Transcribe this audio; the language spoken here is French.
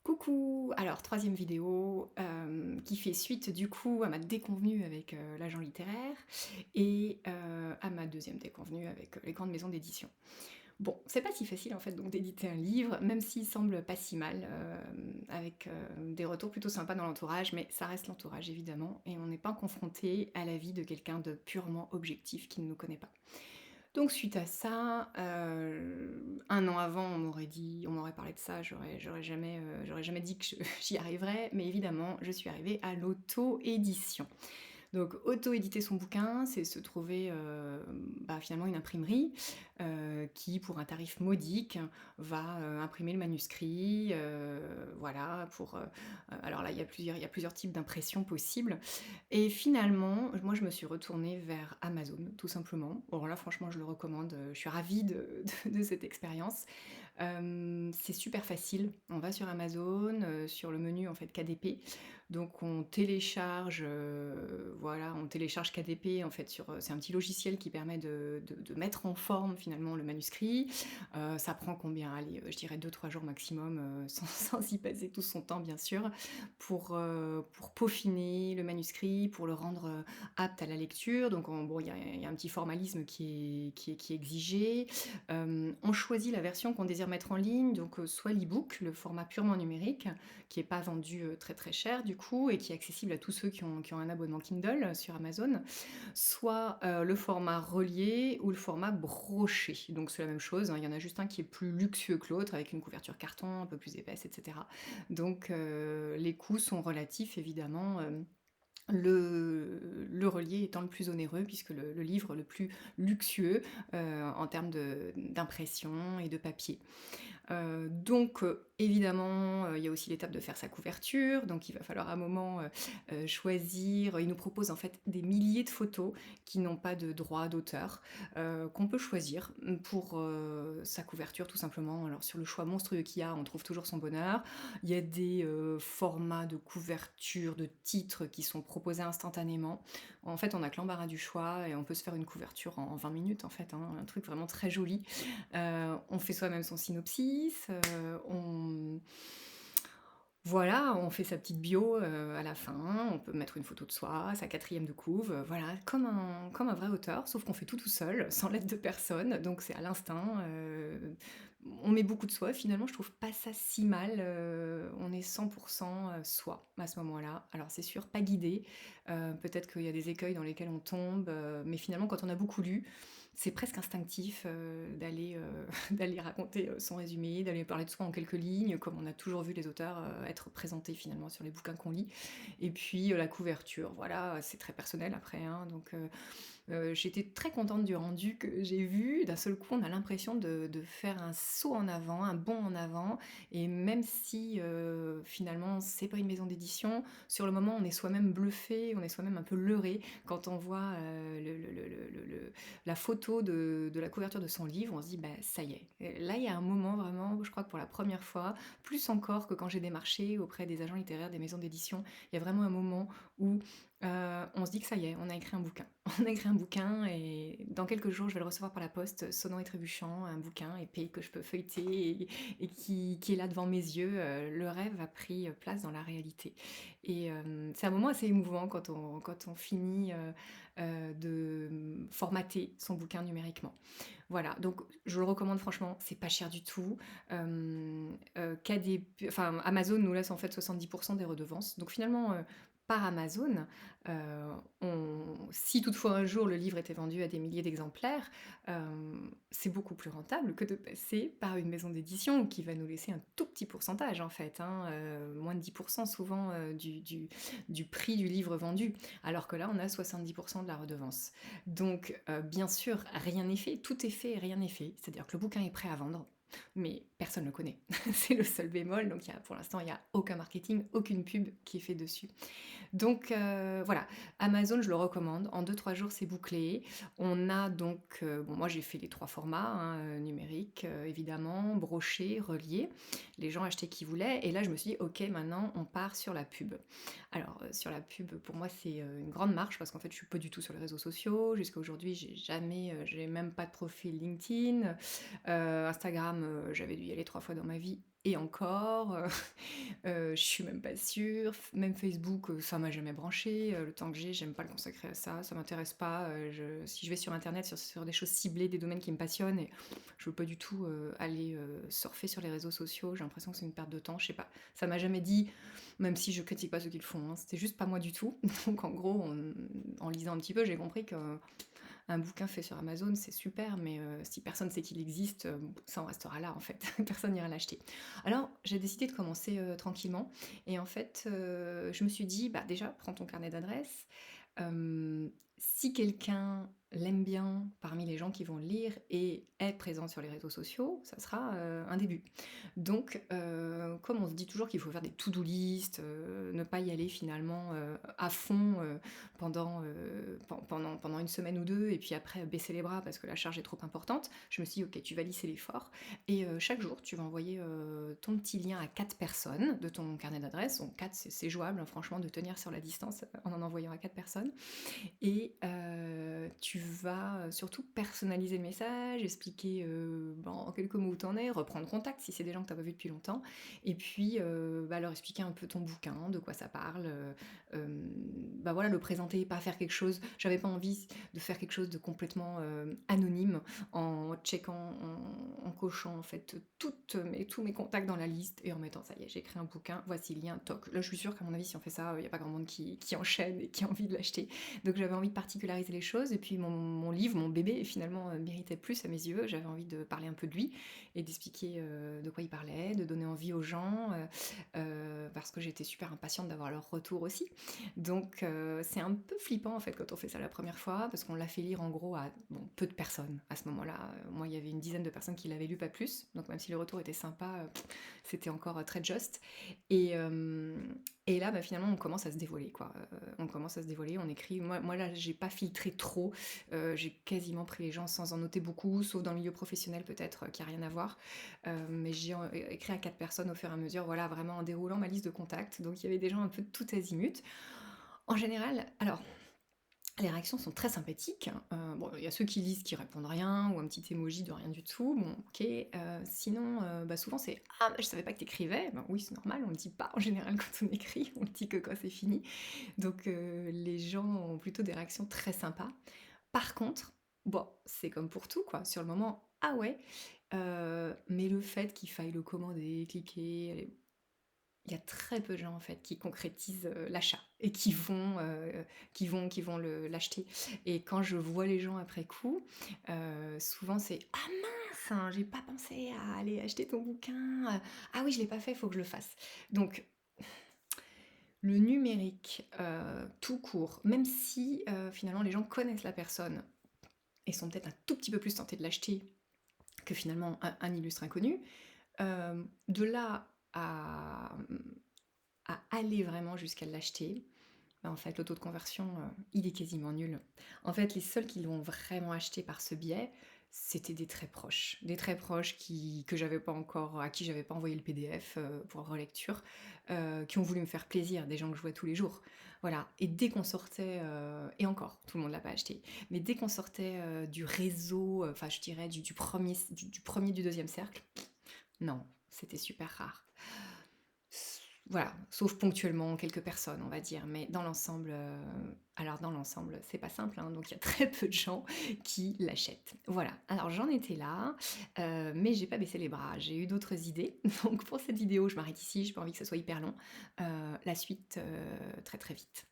Coucou! Alors troisième vidéo, qui fait suite du coup à ma déconvenue avec, l'agent littéraire et à ma deuxième déconvenue avec, les grandes maisons d'édition. Bon, c'est pas si facile en fait donc d'éditer un livre, même s'il semble pas si mal, avec, des retours plutôt sympas dans l'entourage, mais ça reste l'entourage évidemment et on n'est pas confronté à l'avis de quelqu'un de purement objectif qui ne nous connaît pas. Donc suite à ça, 1 an avant, on m'aurait parlé de ça, j'aurais jamais dit que je j'y arriverais, mais évidemment, je suis arrivée à l'auto-édition. Donc auto-éditer son bouquin, c'est se trouver, finalement une imprimerie, qui pour un tarif modique va, imprimer le manuscrit, voilà alors là il y a plusieurs types d'impression possibles et finalement, moi je me suis retournée vers Amazon tout simplement. Alors là franchement je le recommande, je suis ravie de cette expérience. C'est super facile. On va sur Amazon, sur le menu en fait KDP, donc on télécharge, voilà, on télécharge KDP en fait c'est un petit logiciel qui permet de mettre en forme finalement le manuscrit. Ça prend combien? Allez, je dirais 2-3 jours maximum, sans y passer tout son temps bien sûr, pour peaufiner le manuscrit, pour le rendre, apte à la lecture. Donc bon, il y a un petit formalisme qui est exigé. On choisit la version qu'on désire mettre en ligne, donc soit l'e-book, le format purement numérique, qui est pas vendu, très, très cher du coup et qui est accessible à tous ceux qui ont un abonnement Kindle, sur Amazon, soit, le format relié ou le format broché. Donc c'est la même chose, hein, il y en a juste un qui est plus luxueux que l'autre avec une couverture carton un peu plus épaisse et cetera. Donc les coûts sont relatifs évidemment, le relié étant le plus onéreux puisque le livre le plus luxueux, en termes d'impression et de papier. Donc évidemment, il y a aussi l'étape de faire sa couverture, donc il va falloir à un moment, choisir. Il nous propose en fait des milliers de photos qui n'ont pas de droit d'auteur, qu'on peut choisir, pour, sa couverture tout simplement. Alors sur le choix monstrueux qu'il y a, on trouve toujours son bonheur. Il y a des, formats de couverture, de titres qui sont proposés instantanément. En fait, on n'a que l'embarras du choix et on peut se faire une couverture en 20 minutes en fait, hein, un truc vraiment très joli. On fait soi-même son synopsis, on fait sa petite bio, à la fin, on peut mettre une photo de soi, sa quatrième de couve, voilà, comme un vrai auteur, sauf qu'on fait tout seul, sans l'aide de personne, donc c'est à l'instinct, on met beaucoup de soi. Finalement, je trouve pas ça si mal, on est 100 soi, à ce moment-là. Alors c'est sûr, pas guidé, peut-être qu'il y a des écueils dans lesquels on tombe, mais finalement, quand on a beaucoup lu, c'est presque instinctif, d'aller, d'aller raconter, son résumé, d'aller parler de soi en quelques lignes, comme on a toujours vu les auteurs, être présentés finalement sur les bouquins qu'on lit. Et puis, la couverture, voilà, c'est très personnel après, hein, donc j'étais très contente du rendu que j'ai vu. D'un seul coup, on a l'impression de faire un saut en avant, un bond en avant et même si, finalement, c'est pas une maison d'édition, sur le moment, on est soi-même bluffé, on est soi-même un peu leurré quand on voit, la photo de la couverture de son livre. On se dit: «Bah, ça y est». Et là, il y a un moment vraiment, je crois que pour la première fois, plus encore que quand j'ai démarché auprès des agents littéraires, des maisons d'édition, il y a vraiment un moment où, on se dit que ça y est, on a écrit un bouquin. On a écrit un bouquin et dans quelques jours, je vais le recevoir par la poste, sonnant et trébuchant, un bouquin épais que je peux feuilleter et qui est là devant mes yeux. Le rêve a pris, place dans la réalité et c'est un moment assez émouvant quand on finit, de, formater son bouquin numériquement. Voilà, donc je le recommande franchement, c'est pas cher du tout. Amazon nous laisse en fait 70 des redevances. Donc finalement, par Amazon, si toutefois un jour le livre était vendu à des milliers d'exemplaires, c'est beaucoup plus rentable que de passer par une maison d'édition qui va nous laisser un tout petit pourcentage en fait, hein, moins de 10 souvent, du prix du livre vendu. Alors que là, on a 70 de la redevance. Donc, bien sûr, rien n'est fait, tout est fait et rien n'est fait. C'est-à-dire que le bouquin est prêt à vendre, mais personne ne le connaît. C'est le seul bémol, donc pour l'instant, il n'y a aucun marketing, aucune pub qui est fait dessus. Donc voilà, Amazon, je le recommande. En 2-3 jours, c'est bouclé. On a donc, bon, moi j'ai fait les 3 formats, hein, numérique, évidemment, broché, relié. Les gens achetaient qui voulaient et là je me suis dit: «OK, maintenant on part sur la pub». Alors, sur la pub, pour moi, c'est, une grande marche parce qu'en fait, je suis pas du tout sur les réseaux sociaux. Jusqu'à aujourd'hui, j'ai même pas de profil LinkedIn. Instagram, j'avais dû y aller 3 fois dans ma vie et encore, je suis même pas sûre. Même Facebook, ça m'a jamais branché. Le temps que j'ai, j'aime pas le consacrer à ça, ça m'intéresse pas. Si je vais sur internet, sur des choses ciblées, des domaines qui me passionnent et je veux pas du tout, aller, surfer sur les réseaux sociaux. J'ai l'impression que c'est une perte de temps, je sais pas. Ça m'a jamais dit, même si je critique pas ceux qui le font, hein, c'était juste pas moi du tout. Donc en gros, en lisant un petit peu, j'ai compris que un bouquin fait sur Amazon, c'est super, mais si personne sait qu'il existe, ça en restera là en fait. Personne n'ira l'acheter. Alors, j'ai décidé de commencer tranquillement. Et en fait, je me suis dit, bah déjà, prends ton carnet d'adresses. Si quelqu'un l'aime bien parmi les gens qui vont le lire et est présent sur les réseaux sociaux, ça sera un début. Donc, comme on se dit toujours qu'il faut faire des to-do list, ne pas y aller finalement à fond pendant une semaine ou deux, et puis après baisser les bras parce que la charge est trop importante, je me suis dit, ok, tu vas lisser l'effort, et chaque jour, tu vas envoyer ton petit lien à 4 personnes de ton carnet d'adresse. Donc 4, c'est jouable, hein, franchement, de tenir sur la distance en envoyant à 4 personnes. Et tu vas surtout personnaliser le message, expliquer en quelques mots où t'en es, reprendre contact si c'est des gens que t'as pas vu depuis longtemps, et puis leur expliquer un peu ton bouquin, de quoi ça parle, voilà, le présenter, pas faire quelque chose. J'avais pas envie de faire quelque chose de complètement anonyme en checkant, en cochant en fait tous mes contacts dans la liste et en mettant ça y est, j'ai écrit un bouquin, voici le lien, toc. Là, je suis sûre qu'à mon avis, si on fait ça, il n'y a pas grand monde qui enchaîne et qui a envie de l'acheter. Donc j'avais envie de particulariser les choses, et puis mon livre, mon bébé, finalement méritait plus à mes yeux. J'avais envie de parler un peu de lui et d'expliquer de quoi il parlait, de donner envie aux gens, parce que j'étais super impatiente d'avoir leur retour aussi. Donc c'est un peu flippant en fait quand on fait ça la première fois, parce qu'on l'a fait lire en gros à peu de personnes à ce moment-là. Moi, il y avait une dizaine de personnes qui l'avaient lu, pas plus. Donc même si le retour était sympa, c'était encore très just. Et, euh, et là, finalement, on commence à se dévoiler, quoi. On commence à se dévoiler, on écrit. Moi là, j'ai pas filtré trop. J'ai quasiment pris les gens sans en noter beaucoup, sauf dans le milieu professionnel peut-être, qui a rien à voir. Mais j'ai écrit à 4 personnes au fur et à mesure, voilà, vraiment en déroulant ma liste de contacts. Donc il y avait des gens un peu de tout azimut. En général, alors, les réactions sont très sympathiques. Bon, il y a ceux qui lisent, qui répondent rien, ou un petit emoji de rien du tout. Bon, ok. Sinon, souvent c'est ah, je savais pas que t'écrivais. Ben oui, c'est normal, on le dit pas en général quand on écrit, on le dit que quand c'est fini. Donc les gens ont plutôt des réactions très sympas. Par contre, bon, c'est comme pour tout, quoi. Sur le moment, ah ouais. Mais le fait qu'il faille le commander, cliquer, il y a très peu de gens en fait qui concrétisent l'achat et qui vont l'acheter. Et quand je vois les gens après coup, souvent c'est ah mince, hein, j'ai pas pensé à aller acheter ton bouquin. Ah oui, je l'ai pas fait, il faut que je le fasse. Donc le numérique tout court, même si finalement les gens connaissent la personne et sont peut-être un tout petit peu plus tentés de l'acheter que finalement un illustre inconnu, de là à aller vraiment jusqu'à l'acheter, en fait, le taux de conversion, il est quasiment nul. En fait, les seuls qui l'ont vraiment acheté par ce biais, c'était des très proches que j'avais pas encore, à qui j'avais pas envoyé le PDF pour relecture, qui ont voulu me faire plaisir, des gens que je vois tous les jours. Voilà. Et dès qu'on sortait, et encore, tout le monde l'a pas acheté, mais dès qu'on sortait du réseau, enfin, je dirais du deuxième cercle, non, c'était super rare. Voilà, sauf ponctuellement quelques personnes, on va dire, mais dans l'ensemble, alors dans l'ensemble, c'est pas simple, hein, donc il y a très peu de gens qui l'achètent. Voilà, alors j'en étais là, mais j'ai pas baissé les bras, j'ai eu d'autres idées. Donc pour cette vidéo, je m'arrête ici, j'ai pas envie que ça soit hyper long. La suite, très très vite.